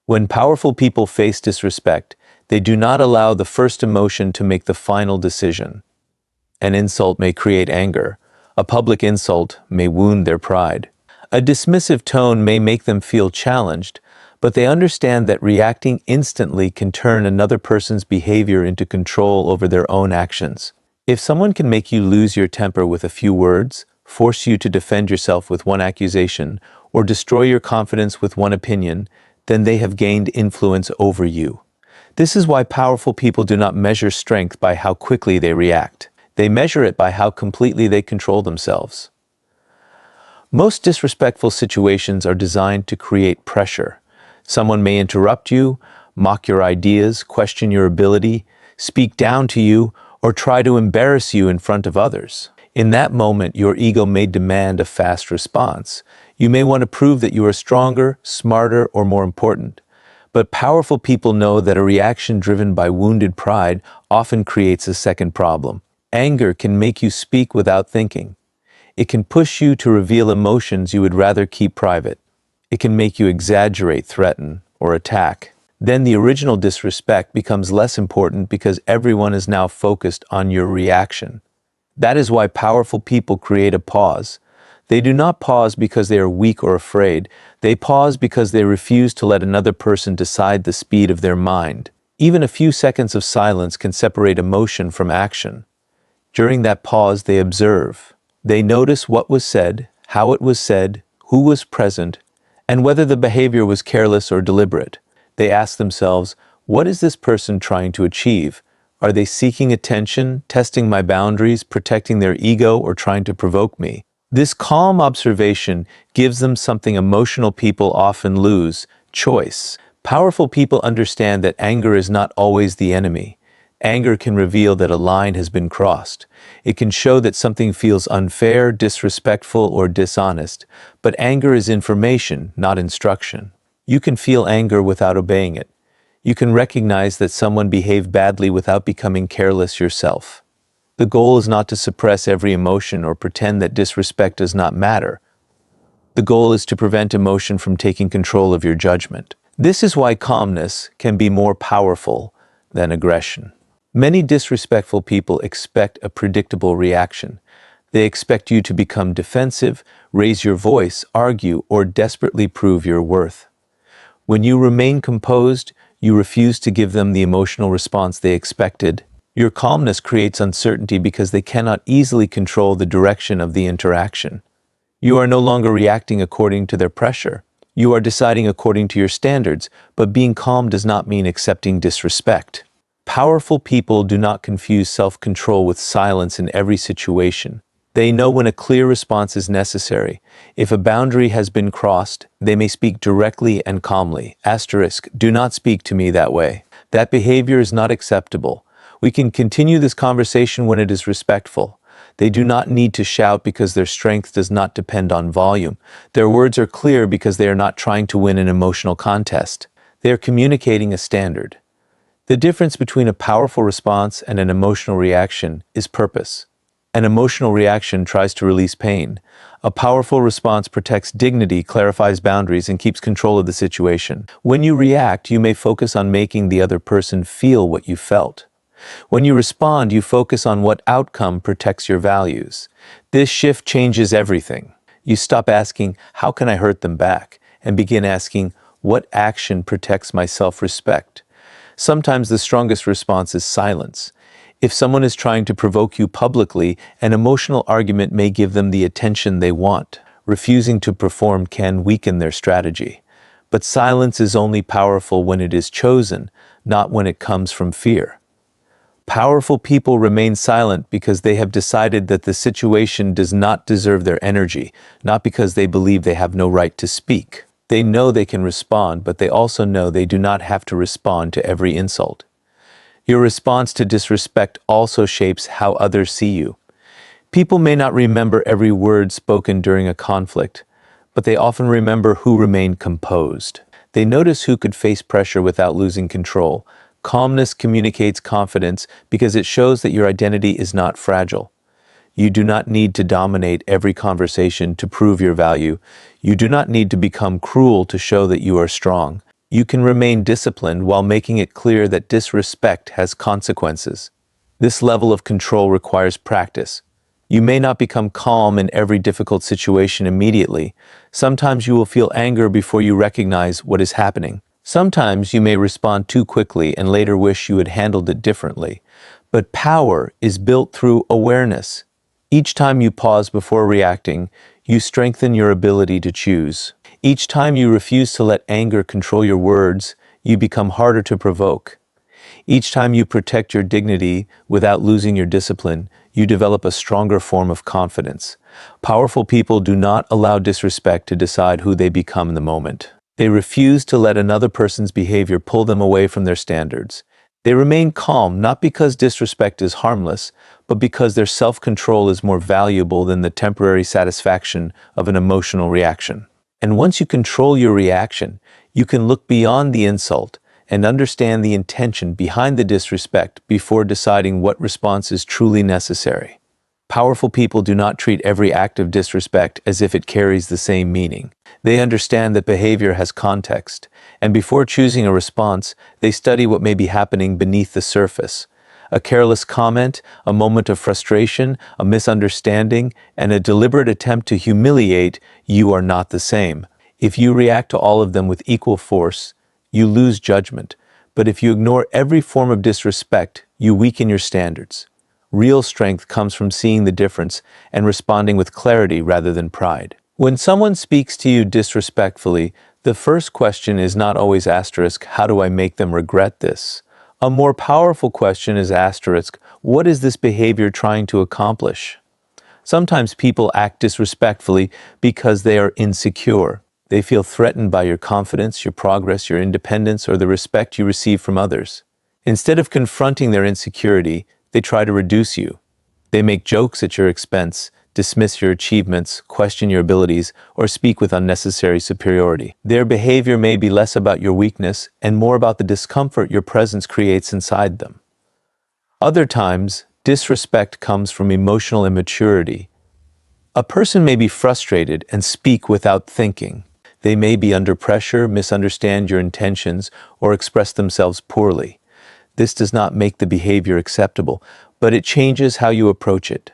When powerful people face disrespect, they do not allow the first emotion to make the final decision. An insult may create anger. A public insult may wound their pride. A dismissive tone may make them feel challenged, but they understand that reacting instantly can turn another person's behavior into control over their own actions. If someone can make you lose your temper with a few words, force you to defend yourself with one accusation, or destroy your confidence with one opinion, then they have gained influence over you. This is why powerful people do not measure strength by how quickly they react. They measure it by how completely they control themselves. Most disrespectful situations are designed to create pressure. Someone may interrupt you, mock your ideas, question your ability, speak down to you, or try to embarrass you in front of others. In that moment, your ego may demand a fast response. You may want to prove that you are stronger, smarter, or more important. But powerful people know that a reaction driven by wounded pride often creates a second problem. Anger can make you speak without thinking. It can push you to reveal emotions you would rather keep private. It can make you exaggerate, threaten, or attack. Then the original disrespect becomes less important because everyone is now focused on your reaction. That is why powerful people create a pause. They do not pause because they are weak or afraid. They pause because they refuse to let another person decide the speed of their mind. Even a few seconds of silence can separate emotion from action. During that pause, they observe. They notice what was said, how it was said, who was present, and whether the behavior was careless or deliberate. They ask themselves, what is this person trying to achieve? Are they seeking attention, testing my boundaries, protecting their ego, or trying to provoke me? This calm observation gives them something emotional people often lose: choice. Powerful people understand that anger is not always the enemy. Anger can reveal that a line has been crossed. It can show that something feels unfair, disrespectful, or dishonest. But anger is information, not instruction. You can feel anger without obeying it. You can recognize that someone behaved badly without becoming careless yourself. The goal is not to suppress every emotion or pretend that disrespect does not matter. The goal is to prevent emotion from taking control of your judgment. This is why calmness can be more powerful than aggression. Many disrespectful people expect a predictable reaction. They expect you to become defensive, raise your voice, argue, or desperately prove your worth. When you remain composed, you refuse to give them the emotional response they expected. Your calmness creates uncertainty because they cannot easily control the direction of the interaction. You are no longer reacting according to their pressure. You are deciding according to your standards, but being calm does not mean accepting disrespect. Powerful people do not confuse self-control with silence in every situation. They know when a clear response is necessary. If a boundary has been crossed, they may speak directly and calmly. Asterisk, do not speak to me that way. That behavior is not acceptable. We can continue this conversation when it is respectful. They do not need to shout because their strength does not depend on volume. Their words are clear because they are not trying to win an emotional contest. They are communicating a standard. The difference between a powerful response and an emotional reaction is purpose. An emotional reaction tries to release pain. A powerful response protects dignity, clarifies boundaries, and keeps control of the situation. When you react, you may focus on making the other person feel what you felt. When you respond, you focus on what outcome protects your values. This shift changes everything. You stop asking, how can I hurt them back? And begin asking, what action protects my self-respect? Sometimes the strongest response is silence. If someone is trying to provoke you publicly, an emotional argument may give them the attention they want. Refusing to perform can weaken their strategy. But silence is only powerful when it is chosen, not when it comes from fear. Powerful people remain silent because they have decided that the situation does not deserve their energy, not because they believe they have no right to speak. They know they can respond, but they also know they do not have to respond to every insult. Your response to disrespect also shapes how others see you. People may not remember every word spoken during a conflict, but they often remember who remained composed. They notice who could face pressure without losing control. Calmness communicates confidence because it shows that your identity is not fragile. You do not need to dominate every conversation to prove your value. You do not need to become cruel to show that you are strong. You can remain disciplined while making it clear that disrespect has consequences. This level of control requires practice. You may not become calm in every difficult situation immediately. Sometimes you will feel anger before you recognize what is happening. Sometimes you may respond too quickly and later wish you had handled it differently. But power is built through awareness. Each time you pause before reacting, you strengthen your ability to choose. Each time you refuse to let anger control your words, you become harder to provoke. Each time you protect your dignity without losing your discipline, you develop a stronger form of confidence. Powerful people do not allow disrespect to decide who they become in the moment. They refuse to let another person's behavior pull them away from their standards. They remain calm not because disrespect is harmless, but because their self-control is more valuable than the temporary satisfaction of an emotional reaction. And once you control your reaction, you can look beyond the insult and understand the intention behind the disrespect before deciding what response is truly necessary. Powerful people do not treat every act of disrespect as if it carries the same meaning. They understand that behavior has context, and before choosing a response, they study what may be happening beneath the surface. A careless comment, a moment of frustration, a misunderstanding, and a deliberate attempt to humiliate you are not the same. If you react to all of them with equal force, you lose judgment. But if you ignore every form of disrespect, you weaken your standards. Real strength comes from seeing the difference and responding with clarity rather than pride. When someone speaks to you disrespectfully, the first question is not always asterisk, how do I make them regret this? A more powerful question is asterisk, what is this behavior trying to accomplish? Sometimes people act disrespectfully because they are insecure. They feel threatened by your confidence, your progress, your independence, or the respect you receive from others. Instead of confronting their insecurity, they try to reduce you. They make jokes at your expense, dismiss your achievements, question your abilities, or speak with unnecessary superiority. Their behavior may be less about your weakness and more about the discomfort your presence creates inside them. Other times, disrespect comes from emotional immaturity. A person may be frustrated and speak without thinking. They may be under pressure, misunderstand your intentions, or express themselves poorly. This does not make the behavior acceptable, but it changes how you approach it.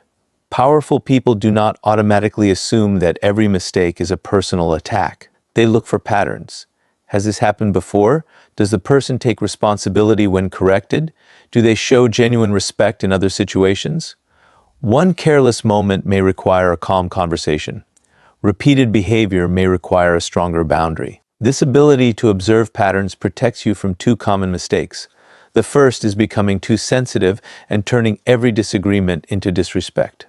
Powerful people do not automatically assume that every mistake is a personal attack. They look for patterns. Has this happened before? Does the person take responsibility when corrected? Do they show genuine respect in other situations? One careless moment may require a calm conversation. Repeated behavior may require a stronger boundary. This ability to observe patterns protects you from two common mistakes. The first is becoming too sensitive and turning every disagreement into disrespect.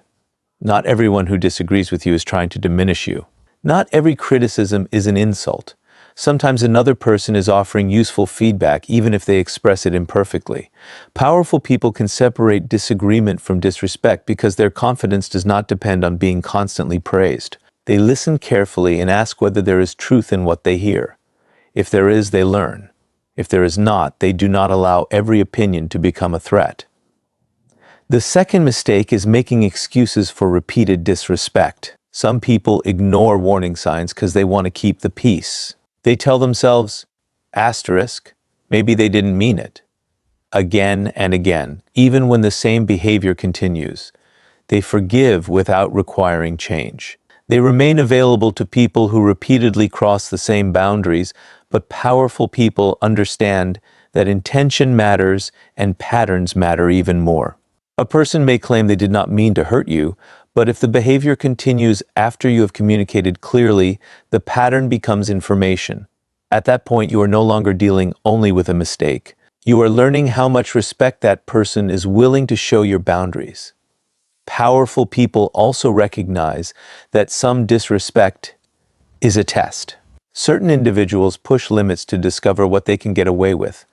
Not everyone who disagrees with you is trying to diminish you. Not every criticism is an insult. Sometimes another person is offering useful feedback even if they express it imperfectly. Powerful people can separate disagreement from disrespect because their confidence does not depend on being constantly praised. They listen carefully and ask whether there is truth in what they hear. If there is, they learn. If there is not, they do not allow every opinion to become a threat. The second mistake is making excuses for repeated disrespect. Some people ignore warning signs because they want to keep the peace. They tell themselves, asterisk, maybe they didn't mean it. Again and again, even when the same behavior continues. They forgive without requiring change. They remain available to people who repeatedly cross the same boundaries, but powerful people understand that intention matters and patterns matter even more. A person may claim they did not mean to hurt you, but if the behavior continues after you have communicated clearly, the pattern becomes information. At that point, you are no longer dealing only with a mistake. You are learning how much respect that person is willing to show your boundaries. Powerful people also recognize that some disrespect is a test. Certain individuals push limits to discover what they can get away with.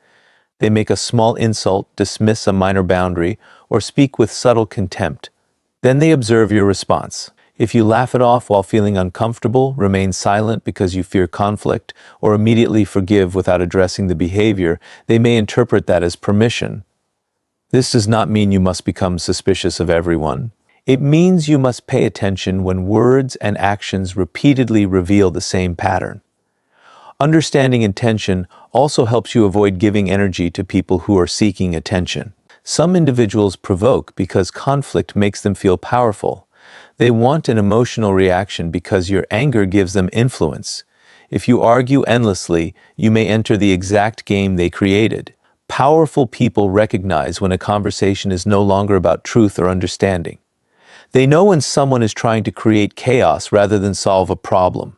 They make a small insult, dismiss a minor boundary, or speak with subtle contempt. Then they observe your response. If you laugh it off while feeling uncomfortable, remain silent because you fear conflict, or immediately forgive without addressing the behavior, they may interpret that as permission. This does not mean you must become suspicious of everyone. It means you must pay attention when words and actions repeatedly reveal the same pattern. Understanding intention also helps you avoid giving energy to people who are seeking attention. Some individuals provoke because conflict makes them feel powerful. They want an emotional reaction because your anger gives them influence. If you argue endlessly, you may enter the exact game they created. Powerful people recognize when a conversation is no longer about truth or understanding. They know when someone is trying to create chaos rather than solve a problem.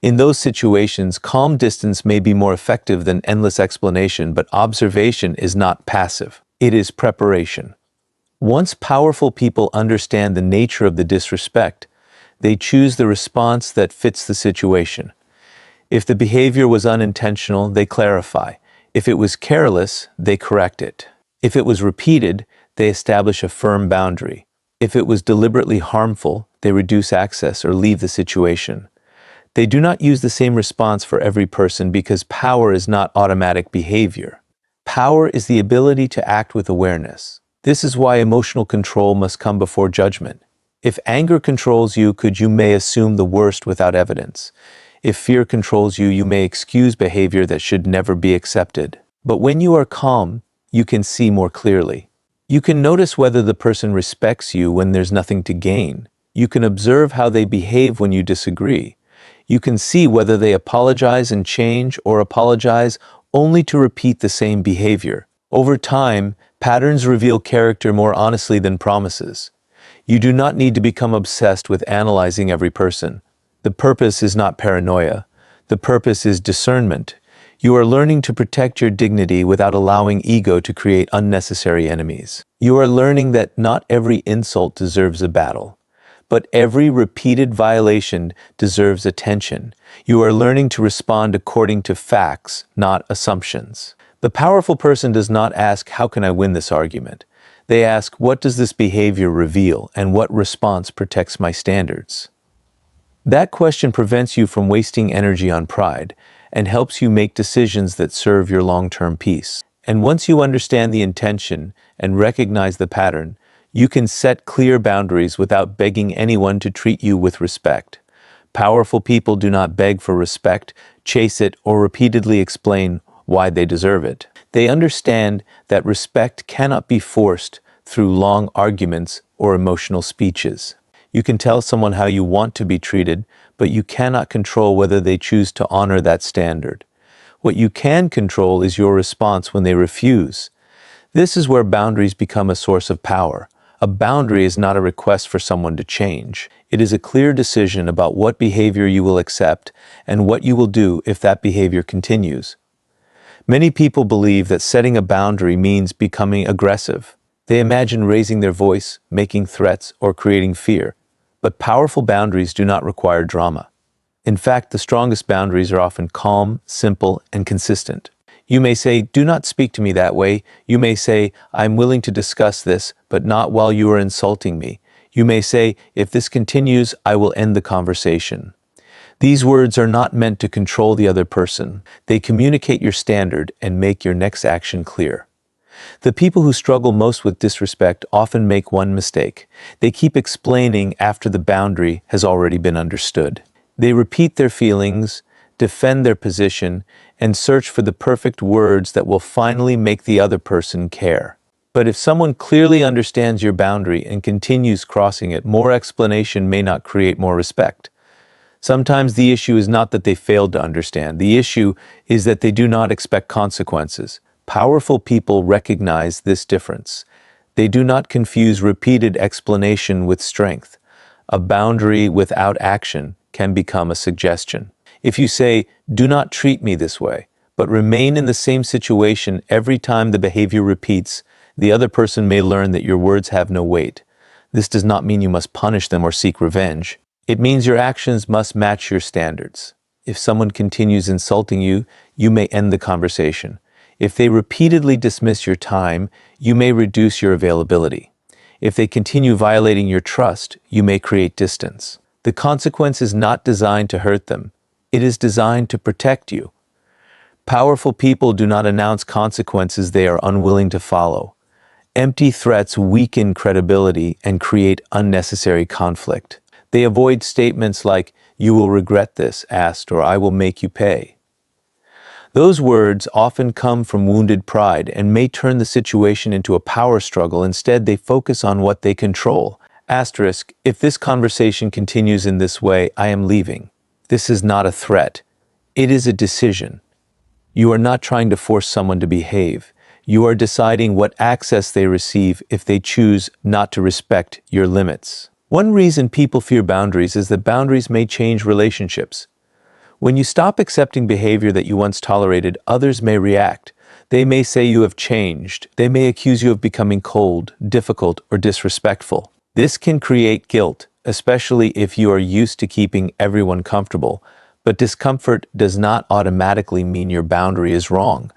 In those situations, calm distance may be more effective than endless explanation, but observation is not passive. It is preparation. Once powerful people understand the nature of the disrespect, they choose the response that fits the situation. If the behavior was unintentional, they clarify. If it was careless, they correct it. If it was repeated, they establish a firm boundary. If it was deliberately harmful, they reduce access or leave the situation. They do not use the same response for every person because power is not automatic behavior. Power is the ability to act with awareness. This is why emotional control must come before judgment. If anger controls you, you may assume the worst without evidence. If fear controls you, you may excuse behavior that should never be accepted. But when you are calm, you can see more clearly. You can notice whether the person respects you when there's nothing to gain. You can observe how they behave when you disagree. You can see whether they apologize and change or apologize only to repeat the same behavior. Over time, patterns reveal character more honestly than promises. You do not need to become obsessed with analyzing every person. The purpose is not paranoia. The purpose is discernment. You are learning to protect your dignity without allowing ego to create unnecessary enemies. You are learning that not every insult deserves a battle, but every repeated violation deserves attention. You are learning to respond according to facts, not assumptions. The powerful person does not ask, "How can I win this argument?" They ask, "What does this behavior reveal, and what response protects my standards?" That question prevents you from wasting energy on pride and helps you make decisions that serve your long-term peace. And once you understand the intention and recognize the pattern, you can set clear boundaries without begging anyone to treat you with respect. Powerful people do not beg for respect, chase it, or repeatedly explain why they deserve it. They understand that respect cannot be forced through long arguments or emotional speeches. You can tell someone how you want to be treated, but you cannot control whether they choose to honor that standard. What you can control is your response when they refuse. This is where boundaries become a source of power. A boundary is not a request for someone to change. It is a clear decision about what behavior you will accept and what you will do if that behavior continues. Many people believe that setting a boundary means becoming aggressive. They imagine raising their voice, making threats, or creating fear. But powerful boundaries do not require drama. In fact, the strongest boundaries are often calm, simple, and consistent. You may say, "Do not speak to me that way." You may say, "I'm willing to discuss this, but not while you are insulting me." You may say, "If this continues, I will end the conversation." These words are not meant to control the other person. They communicate your standard and make your next action clear. The people who struggle most with disrespect often make one mistake. They keep explaining after the boundary has already been understood. They repeat their feelings, defend their position, and search for the perfect words that will finally make the other person care. But if someone clearly understands your boundary and continues crossing it, more explanation may not create more respect. Sometimes the issue is not that they failed to understand. The issue is that they do not expect consequences. Powerful people recognize this difference. They do not confuse repeated explanation with strength. A boundary without action can become a suggestion. If you say, "Do not treat me this way," but remain in the same situation every time the behavior repeats, the other person may learn that your words have no weight. This does not mean you must punish them or seek revenge. It means your actions must match your standards. If someone continues insulting you, you may end the conversation. If they repeatedly dismiss your time, you may reduce your availability. If they continue violating your trust, you may create distance. The consequence is not designed to hurt them. It is designed to protect you. Powerful people do not announce consequences they are unwilling to follow. Empty threats weaken credibility and create unnecessary conflict. They avoid statements like, "You will regret this," asked, or "I will make you pay." Those words often come from wounded pride and may turn the situation into a power struggle. Instead, they focus on what they control. Asterisk, if this conversation continues in this way, I am leaving. This is not a threat. It is a decision. You are not trying to force someone to behave. You are deciding what access they receive if they choose not to respect your limits. One reason people fear boundaries is that boundaries may change relationships. When you stop accepting behavior that you once tolerated, others may react. They may say you have changed. They may accuse you of becoming cold, difficult, or disrespectful. This can create guilt, especially if you are used to keeping everyone comfortable. But discomfort does not automatically mean your boundary is wrong.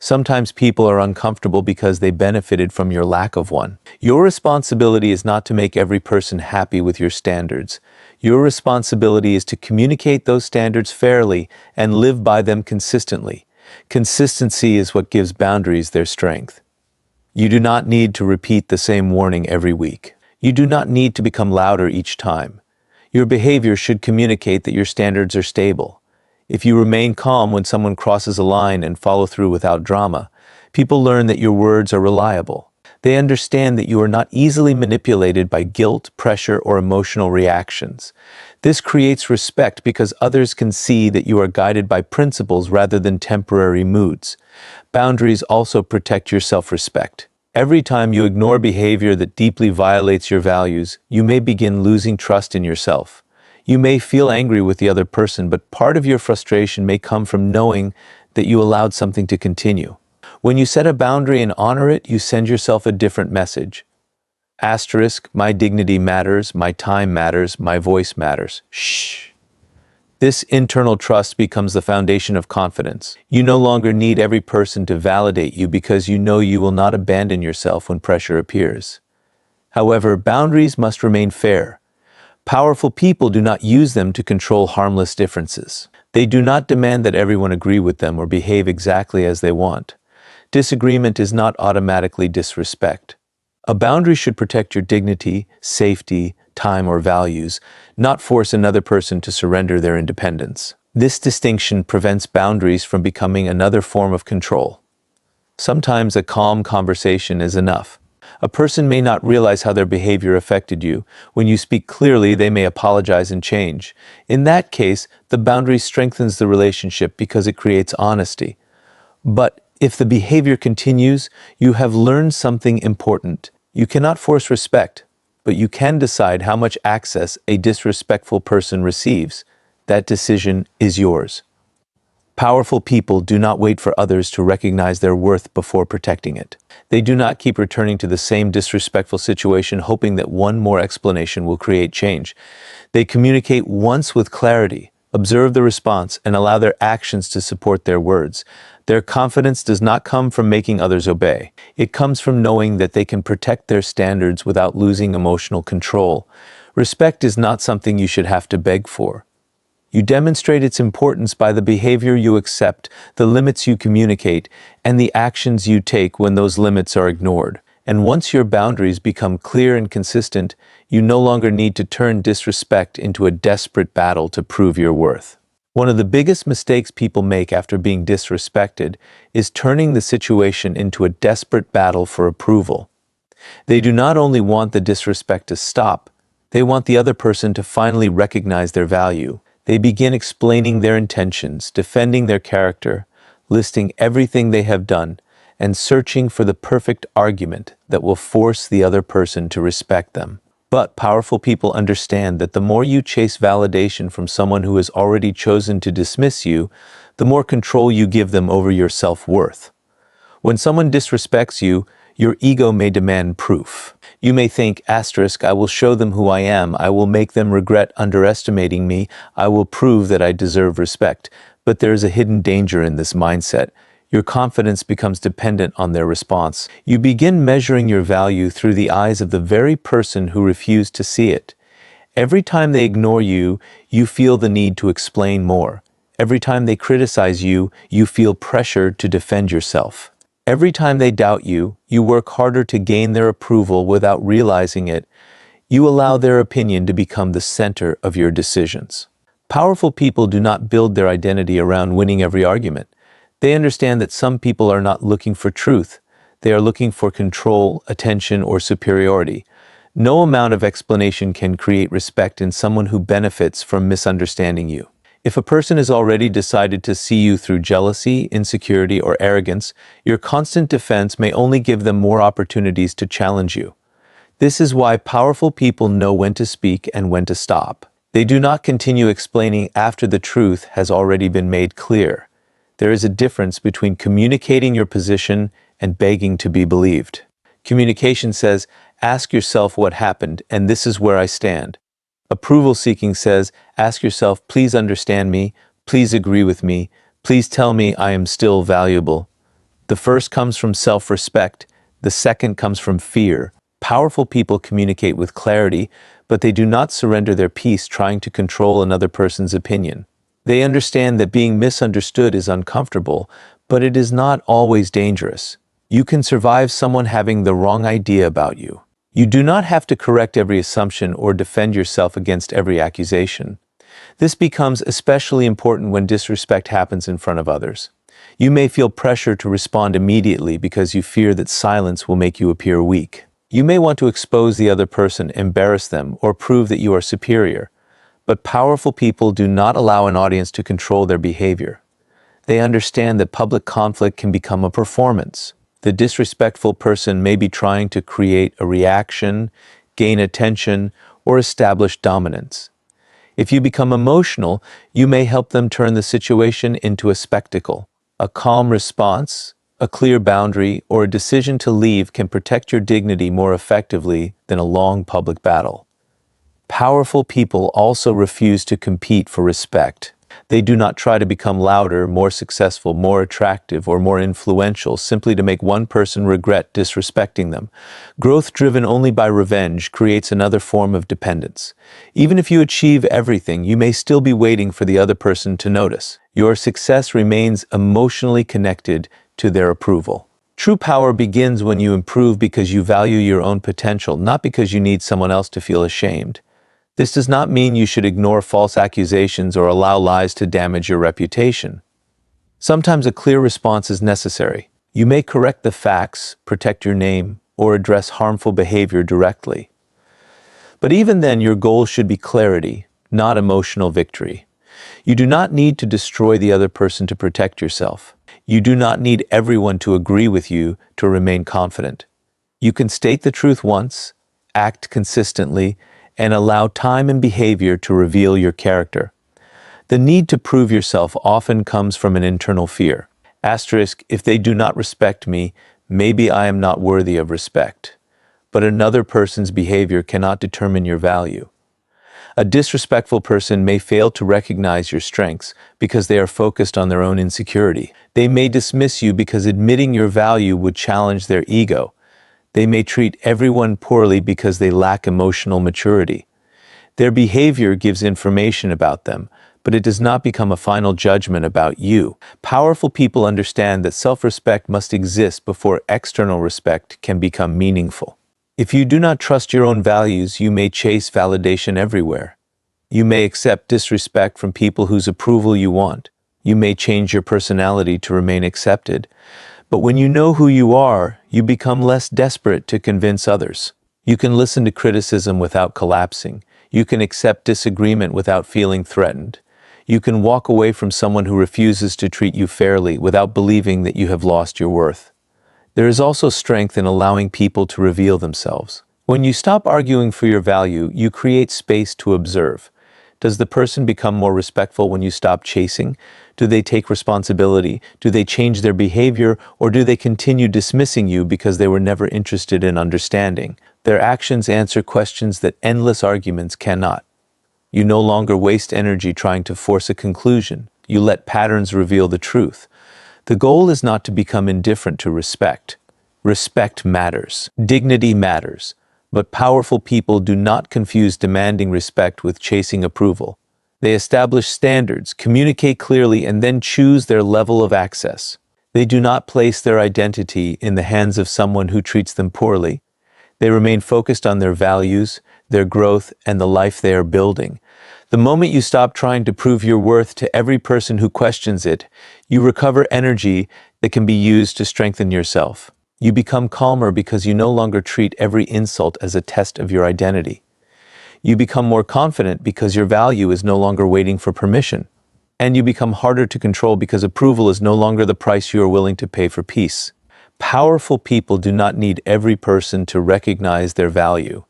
Sometimes people are uncomfortable because they benefited from your lack of one. Your responsibility is not to make every person happy with your standards. Your responsibility is to communicate those standards fairly and live by them consistently. Consistency is what gives boundaries their strength. You do not need to repeat the same warning every week. You do not need to become louder each time. Your behavior should communicate that your standards are stable. If you remain calm when someone crosses a line and follow through without drama, people learn that your words are reliable. They understand that you are not easily manipulated by guilt, pressure, or emotional reactions. This creates respect because others can see that you are guided by principles rather than temporary moods. Boundaries also protect your self-respect. Every time you ignore behavior that deeply violates your values, you may begin losing trust in yourself. You may feel angry with the other person, but part of your frustration may come from knowing that you allowed something to continue. When you set a boundary and honor it, you send yourself a different message. Asterisk, my dignity matters, my time matters, my voice matters. Shh. This internal trust becomes the foundation of confidence. You no longer need every person to validate you because you know you will not abandon yourself when pressure appears. However, boundaries must remain fair. Powerful people do not use them to control harmless differences. They do not demand that everyone agree with them or behave exactly as they want. Disagreement is not automatically disrespect. A boundary should protect your dignity, safety, time, or values, not force another person to surrender their independence. This distinction prevents boundaries from becoming another form of control. Sometimes a calm conversation is enough. A person may not realize how their behavior affected you. When you speak clearly, they may apologize and change. In that case, the boundary strengthens the relationship because it creates honesty. But if the behavior continues, you have learned something important. You cannot force respect, but you can decide how much access a disrespectful person receives. That decision is yours. Powerful people do not wait for others to recognize their worth before protecting it. They do not keep returning to the same disrespectful situation hoping that one more explanation will create change. They communicate once with clarity, observe the response, and allow their actions to support their words. Their confidence does not come from making others obey. It comes from knowing that they can protect their standards without losing emotional control. Respect is not something you should have to beg for. You demonstrate its importance by the behavior you accept, the limits you communicate, and the actions you take when those limits are ignored. And once your boundaries become clear and consistent, you no longer need to turn disrespect into a desperate battle to prove your worth. One of the biggest mistakes people make after being disrespected is turning the situation into a desperate battle for approval. They do not only want the disrespect to stop, they want the other person to finally recognize their value. They begin explaining their intentions, defending their character, listing everything they have done, and searching for the perfect argument that will force the other person to respect them. But powerful people understand that the more you chase validation from someone who has already chosen to dismiss you, the more control you give them over your self-worth. When someone disrespects you, your ego may demand proof. You may think, asterisk, I will show them who I am, I will make them regret underestimating me, I will prove that I deserve respect. But there is a hidden danger in this mindset. Your confidence becomes dependent on their response. You begin measuring your value through the eyes of the very person who refused to see it. Every time they ignore you, you feel the need to explain more. Every time they criticize you, you feel pressure to defend yourself. Every time they doubt you, you work harder to gain their approval without realizing it. You allow their opinion to become the center of your decisions. Powerful people do not build their identity around winning every argument. They understand that some people are not looking for truth. They are looking for control, attention, or superiority. No amount of explanation can create respect in someone who benefits from misunderstanding you. If a person has already decided to see you through jealousy, insecurity, or arrogance, your constant defense may only give them more opportunities to challenge you. This is why powerful people know when to speak and when to stop. They do not continue explaining after the truth has already been made clear. There is a difference between communicating your position and begging to be believed. Communication says, ask yourself what happened, and this is where I stand. Approval seeking says, ask yourself, please understand me, please agree with me, please tell me I am still valuable. The first comes from self-respect, the second comes from fear. Powerful people communicate with clarity, but they do not surrender their peace trying to control another person's opinion. They understand that being misunderstood is uncomfortable, but it is not always dangerous. You can survive someone having the wrong idea about you. You do not have to correct every assumption or defend yourself against every accusation. This becomes especially important when disrespect happens in front of others. You may feel pressure to respond immediately because you fear that silence will make you appear weak. You may want to expose the other person, embarrass them, or prove that you are superior. But powerful people do not allow an audience to control their behavior. They understand that public conflict can become a performance. The disrespectful person may be trying to create a reaction, gain attention, or establish dominance. If you become emotional, you may help them turn the situation into a spectacle. A calm response, a clear boundary, or a decision to leave can protect your dignity more effectively than a long public battle. Powerful people also refuse to compete for respect. They do not try to become louder, more successful, more attractive, or more influential simply to make one person regret disrespecting them. Growth driven only by revenge creates another form of dependence. Even if you achieve everything, you may still be waiting for the other person to notice. Your success remains emotionally connected to their approval. True power begins when you improve because you value your own potential, not because you need someone else to feel ashamed. This does not mean you should ignore false accusations or allow lies to damage your reputation. Sometimes a clear response is necessary. You may correct the facts, protect your name, or address harmful behavior directly. But even then, your goal should be clarity, not emotional victory. You do not need to destroy the other person to protect yourself. You do not need everyone to agree with you to remain confident. You can state the truth once, act consistently, and allow time and behavior to reveal your character. The need to prove yourself often comes from an internal fear. Asterisk, if they do not respect me, maybe I am not worthy of respect. But another person's behavior cannot determine your value. A disrespectful person may fail to recognize your strengths because they are focused on their own insecurity. They may dismiss you because admitting your value would challenge their ego. They may treat everyone poorly because they lack emotional maturity. Their behavior gives information about them, but it does not become a final judgment about you. Powerful people understand that self-respect must exist before external respect can become meaningful. If you do not trust your own values, you may chase validation everywhere. You may accept disrespect from people whose approval you want. You may change your personality to remain accepted. But when you know who you are, you become less desperate to convince others. You can listen to criticism without collapsing. You can accept disagreement without feeling threatened. You can walk away from someone who refuses to treat you fairly without believing that you have lost your worth. There is also strength in allowing people to reveal themselves. When you stop arguing for your value, you create space to observe. Does the person become more respectful when you stop chasing? Do they take responsibility? Do they change their behavior? Or do they continue dismissing you because they were never interested in understanding? Their actions answer questions that endless arguments cannot. You no longer waste energy trying to force a conclusion. You let patterns reveal the truth. The goal is not to become indifferent to respect. Respect matters. Dignity matters. But powerful people do not confuse demanding respect with chasing approval. They establish standards, communicate clearly, and then choose their level of access. They do not place their identity in the hands of someone who treats them poorly. They remain focused on their values, their growth, and the life they are building. The moment you stop trying to prove your worth to every person who questions it, you recover energy that can be used to strengthen yourself. You become calmer because you no longer treat every insult as a test of your identity. You become more confident because your value is no longer waiting for permission. And you become harder to control because approval is no longer the price you are willing to pay for peace. Powerful people do not need every person to recognize their value.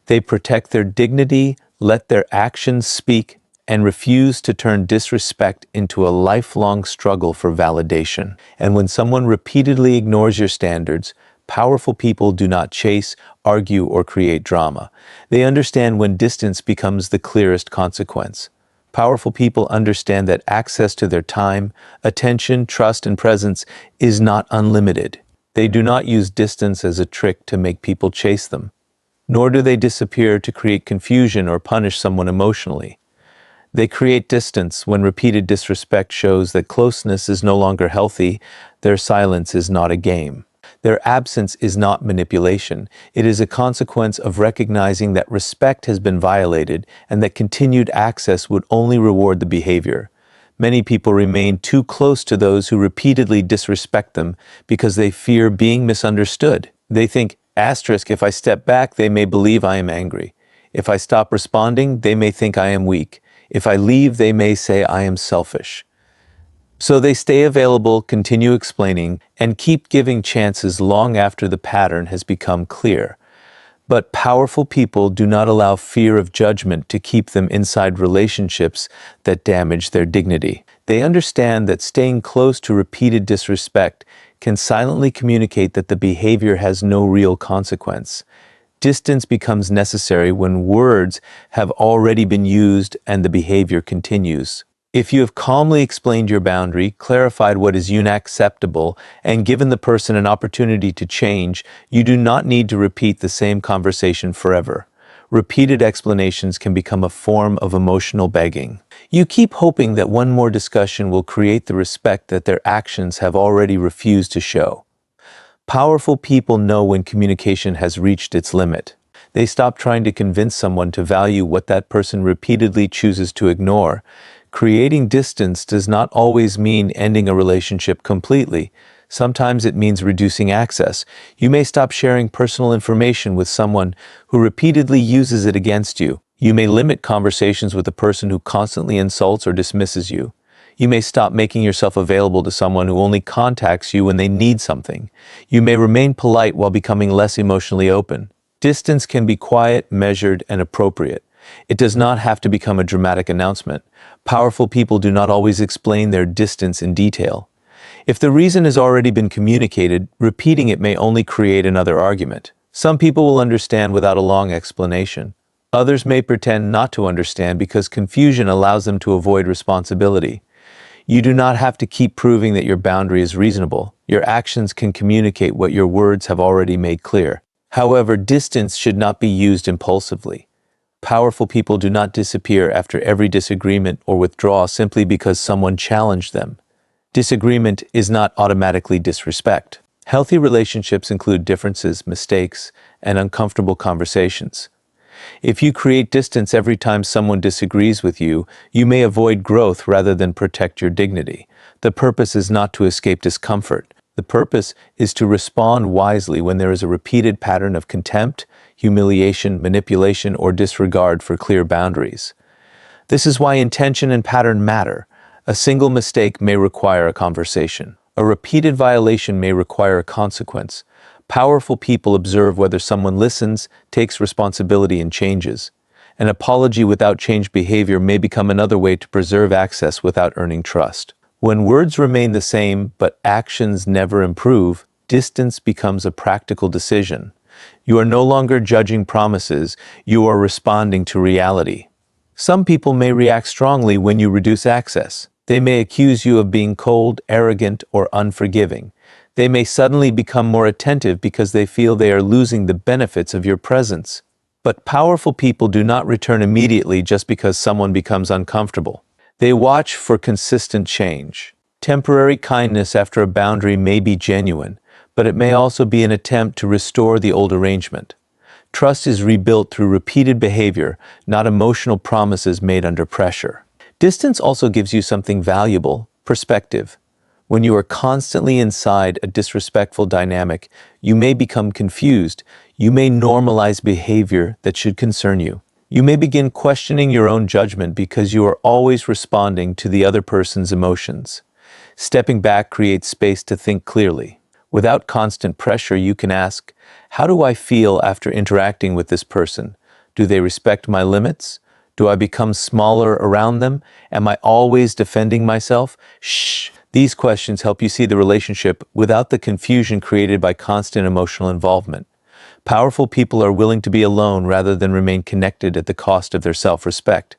They protect their dignity, let their actions speak, and refuse to turn disrespect into a lifelong struggle for validation. And when someone repeatedly ignores your standards, powerful people do not chase, argue, or create drama. They understand when distance becomes the clearest consequence. Powerful people understand that access to their time, attention, trust, and presence is not unlimited. They do not use distance as a trick to make people chase them, nor do they disappear to create confusion or punish someone emotionally. They create distance when repeated disrespect shows that closeness is no longer healthy, their silence is not a game. Their absence is not manipulation. It is a consequence of recognizing that respect has been violated and that continued access would only reward the behavior. Many people remain too close to those who repeatedly disrespect them because they fear being misunderstood. They think, if I step back, they may believe I am angry. If I stop responding, they may think I am weak. If I leave, they may say I am selfish. So they stay available, continue explaining, and keep giving chances long after the pattern has become clear. But powerful people do not allow fear of judgment to keep them inside relationships that damage their dignity. They understand that staying close to repeated disrespect can silently communicate that the behavior has no real consequence. Distance becomes necessary when words have already been used and the behavior continues. If you have calmly explained your boundary, clarified what is unacceptable, and given the person an opportunity to change, you do not need to repeat the same conversation forever. Repeated explanations can become a form of emotional begging. You keep hoping that one more discussion will create the respect that their actions have already refused to show. Powerful people know when communication has reached its limit. They stop trying to convince someone to value what that person repeatedly chooses to ignore. Creating distance does not always mean ending a relationship completely. Sometimes it means reducing access. You may stop sharing personal information with someone who repeatedly uses it against you. You may limit conversations with a person who constantly insults or dismisses you. You may stop making yourself available to someone who only contacts you when they need something. You may remain polite while becoming less emotionally open. Distance can be quiet, measured, and appropriate. It does not have to become a dramatic announcement. Powerful people do not always explain their distance in detail. If the reason has already been communicated, repeating it may only create another argument. Some people will understand without a long explanation. Others may pretend not to understand because confusion allows them to avoid responsibility. You do not have to keep proving that your boundary is reasonable. Your actions can communicate what your words have already made clear. However, distance should not be used impulsively. Powerful people do not disappear after every disagreement or withdraw simply because someone challenged them. Disagreement is not automatically disrespect. Healthy relationships include differences, mistakes, and uncomfortable conversations. If you create distance every time someone disagrees with you, you may avoid growth rather than protect your dignity. The purpose is not to escape discomfort. The purpose is to respond wisely when there is a repeated pattern of contempt, humiliation, manipulation, or disregard for clear boundaries. This is why intention and pattern matter. A single mistake may require a conversation. A repeated violation may require a consequence. Powerful people observe whether someone listens, takes responsibility, and changes. An apology without changed behavior may become another way to preserve access without earning trust. When words remain the same but actions never improve, distance becomes a practical decision. You are no longer judging promises, you are responding to reality. Some people may react strongly when you reduce access. They may accuse you of being cold, arrogant, or unforgiving. They may suddenly become more attentive because they feel they are losing the benefits of your presence. But powerful people do not return immediately just because someone becomes uncomfortable. They watch for consistent change. Temporary kindness after a boundary may be genuine, but it may also be an attempt to restore the old arrangement. Trust is rebuilt through repeated behavior, not emotional promises made under pressure. Distance also gives you something valuable: perspective. When you are constantly inside a disrespectful dynamic, you may become confused. You may normalize behavior that should concern you. You may begin questioning your own judgment because you are always responding to the other person's emotions. Stepping back creates space to think clearly. Without constant pressure, you can ask, how do I feel after interacting with this person? Do they respect my limits? Do I become smaller around them? Am I always defending myself? Shh! These questions help you see the relationship without the confusion created by constant emotional involvement. Powerful people are willing to be alone rather than remain connected at the cost of their self-respect.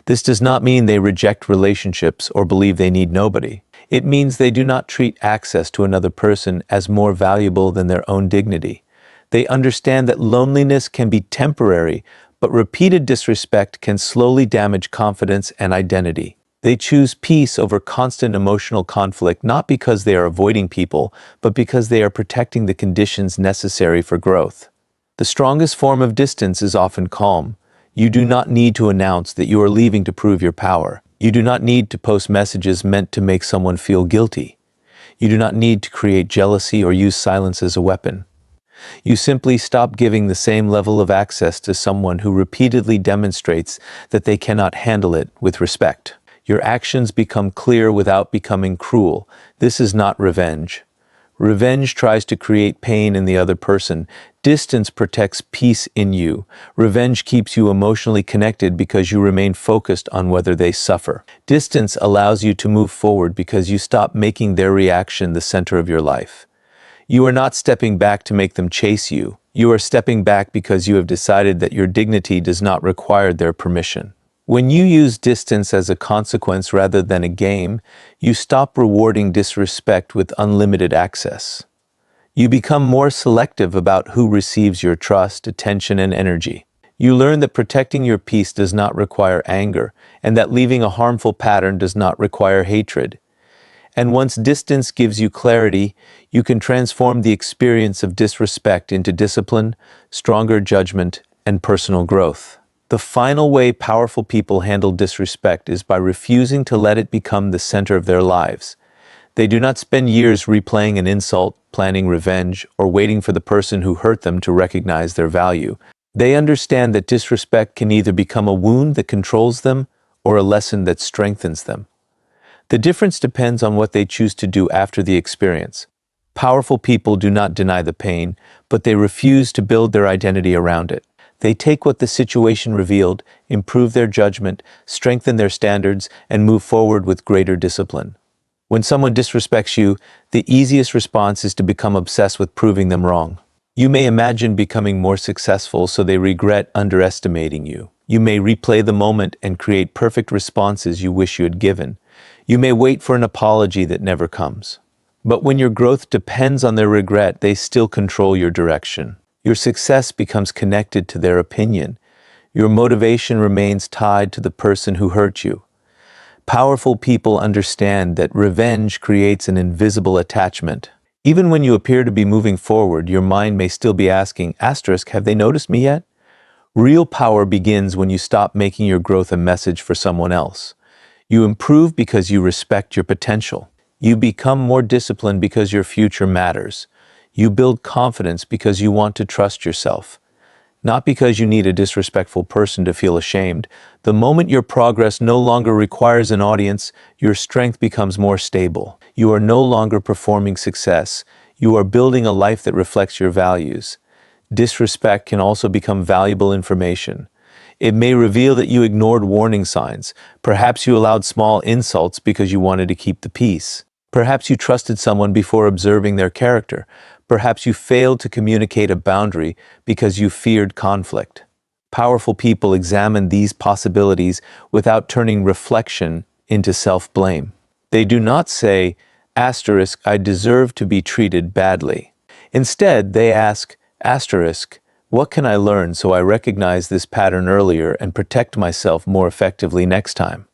This does not mean they reject relationships or believe they need nobody. It means they do not treat access to another person as more valuable than their own dignity. They understand that loneliness can be temporary, but repeated disrespect can slowly damage confidence and identity. They choose peace over constant emotional conflict not because they are avoiding people, but because they are protecting the conditions necessary for growth. The strongest form of distance is often calm. You do not need to announce that you are leaving to prove your power. You do not need to post messages meant to make someone feel guilty. You do not need to create jealousy or use silence as a weapon. You simply stop giving the same level of access to someone who repeatedly demonstrates that they cannot handle it with respect. Your actions become clear without becoming cruel. This is not revenge. Revenge tries to create pain in the other person. Distance protects peace in you. Revenge keeps you emotionally connected because you remain focused on whether they suffer. Distance allows you to move forward because you stop making their reaction the center of your life. You are not stepping back to make them chase you. You are stepping back because you have decided that your dignity does not require their permission. When you use distance as a consequence rather than a game, you stop rewarding disrespect with unlimited access. You become more selective about who receives your trust, attention, and energy. You learn that protecting your peace does not require anger, and that leaving a harmful pattern does not require hatred. And once distance gives you clarity, you can transform the experience of disrespect into discipline, stronger judgment, and personal growth. The final way powerful people handle disrespect is by refusing to let it become the center of their lives. They do not spend years replaying an insult, planning revenge, or waiting for the person who hurt them to recognize their value. They understand that disrespect can either become a wound that controls them or a lesson that strengthens them. The difference depends on what they choose to do after the experience. Powerful people do not deny the pain, but they refuse to build their identity around it. They take what the situation revealed, improve their judgment, strengthen their standards, and move forward with greater discipline. When someone disrespects you, the easiest response is to become obsessed with proving them wrong. You may imagine becoming more successful so they regret underestimating you. You may replay the moment and create perfect responses you wish you had given. You may wait for an apology that never comes. But when your growth depends on their regret, they still control your direction. Your success becomes connected to their opinion. Your motivation remains tied to the person who hurt you. Powerful people understand that revenge creates an invisible attachment. Even when you appear to be moving forward, your mind may still be asking, have they noticed me yet? Real power begins when you stop making your growth a message for someone else. You improve because you respect your potential. You become more disciplined because your future matters. You build confidence because you want to trust yourself, not because you need a disrespectful person to feel ashamed. The moment your progress no longer requires an audience, your strength becomes more stable. You are no longer performing success. You are building a life that reflects your values. Disrespect can also become valuable information. It may reveal that you ignored warning signs. Perhaps you allowed small insults because you wanted to keep the peace. Perhaps you trusted someone before observing their character. Perhaps you failed to communicate a boundary because you feared conflict. Powerful people examine these possibilities without turning reflection into self-blame. They do not say, I deserve to be treated badly. Instead, they ask, what can I learn so I recognize this pattern earlier and protect myself more effectively next time?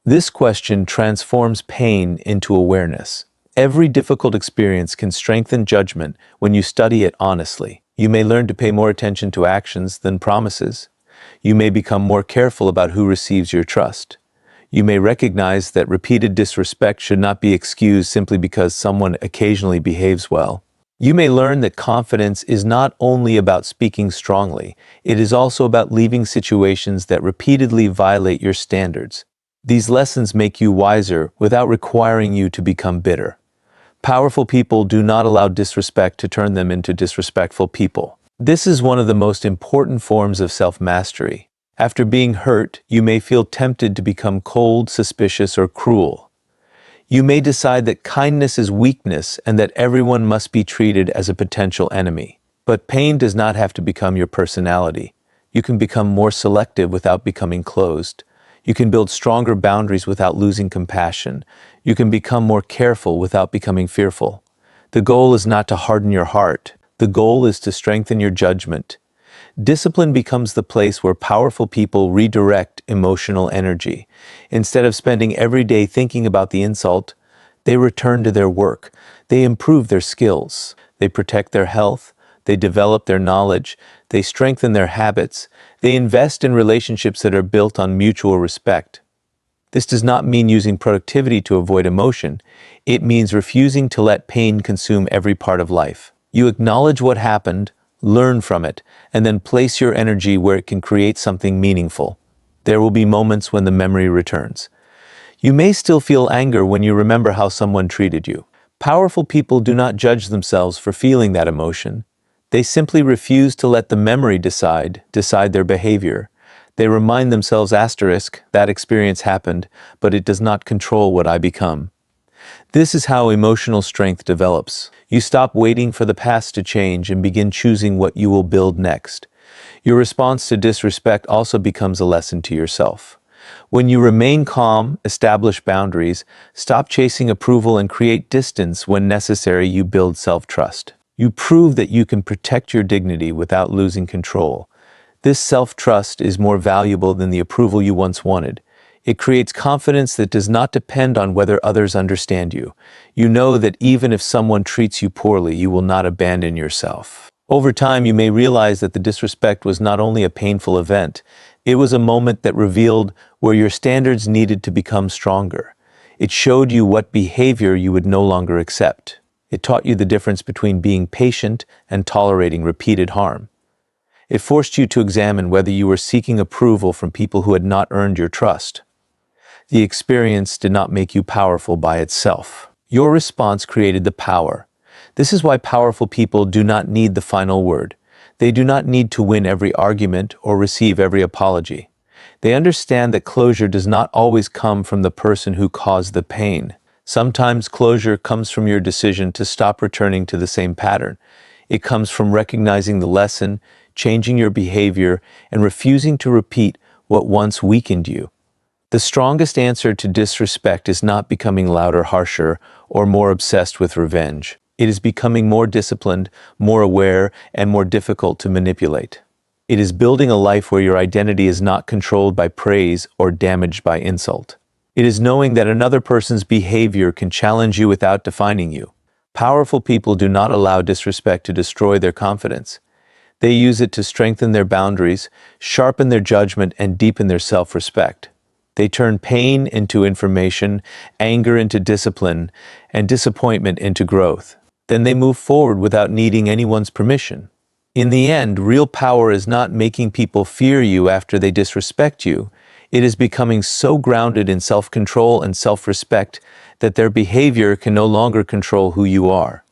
This question transforms pain into awareness. Every difficult experience can strengthen judgment when you study it honestly. You may learn to pay more attention to actions than promises. You may become more careful about who receives your trust. You may recognize that repeated disrespect should not be excused simply because someone occasionally behaves well. You may learn that confidence is not only about speaking strongly, it is also about leaving situations that repeatedly violate your standards. These lessons make you wiser without requiring you to become bitter. Powerful people do not allow disrespect to turn them into disrespectful people. This is one of the most important forms of self-mastery. After being hurt, you may feel tempted to become cold, suspicious, or cruel. You may decide that kindness is weakness and that everyone must be treated as a potential enemy. But pain does not have to become your personality. You can become more selective without becoming closed. You can build stronger boundaries without losing compassion. You can become more careful without becoming fearful. The goal is not to harden your heart. The goal is to strengthen your judgment. Discipline becomes the place where powerful people redirect emotional energy. Instead of spending every day thinking about the insult, they return to their work. They improve their skills. They protect their health. They develop their knowledge. They strengthen their habits. They invest in relationships that are built on mutual respect. This does not mean using productivity to avoid emotion. It means refusing to let pain consume every part of life. You acknowledge what happened, learn from it, and then place your energy where it can create something meaningful. There will be moments when the memory returns. You may still feel anger when you remember how someone treated you. Powerful people do not judge themselves for feeling that emotion. They simply refuse to let the memory decide their behavior. They remind themselves that experience happened, but it does not control what I become. This is how emotional strength develops. You stop waiting for the past to change and begin choosing what you will build next. Your response to disrespect also becomes a lesson to yourself. When you remain calm, establish boundaries, stop chasing approval, and create distance when necessary, you build self-trust. You prove that you can protect your dignity without losing control. This self-trust is more valuable than the approval you once wanted. It creates confidence that does not depend on whether others understand you. You know that even if someone treats you poorly, you will not abandon yourself. Over time, you may realize that the disrespect was not only a painful event, it was a moment that revealed where your standards needed to become stronger. It showed you what behavior you would no longer accept. It taught you the difference between being patient and tolerating repeated harm. It forced you to examine whether you were seeking approval from people who had not earned your trust. The experience did not make you powerful by itself. Your response created the power. This is why powerful people do not need the final word. They do not need to win every argument or receive every apology. They understand that closure does not always come from the person who caused the pain. Sometimes closure comes from your decision to stop returning to the same pattern. It comes from recognizing the lesson, changing your behavior, and refusing to repeat what once weakened you. The strongest answer to disrespect is not becoming louder, harsher, or more obsessed with revenge. It is becoming more disciplined, more aware, and more difficult to manipulate. It is building a life where your identity is not controlled by praise or damaged by insult. It is knowing that another person's behavior can challenge you without defining you. Powerful people do not allow disrespect to destroy their confidence. They use it to strengthen their boundaries, sharpen their judgment, and deepen their self-respect. They turn pain into information, anger into discipline, and disappointment into growth. Then they move forward without needing anyone's permission. In the end, real power is not making people fear you after they disrespect you. It is becoming so grounded in self-control and self-respect that their behavior can no longer control who you are.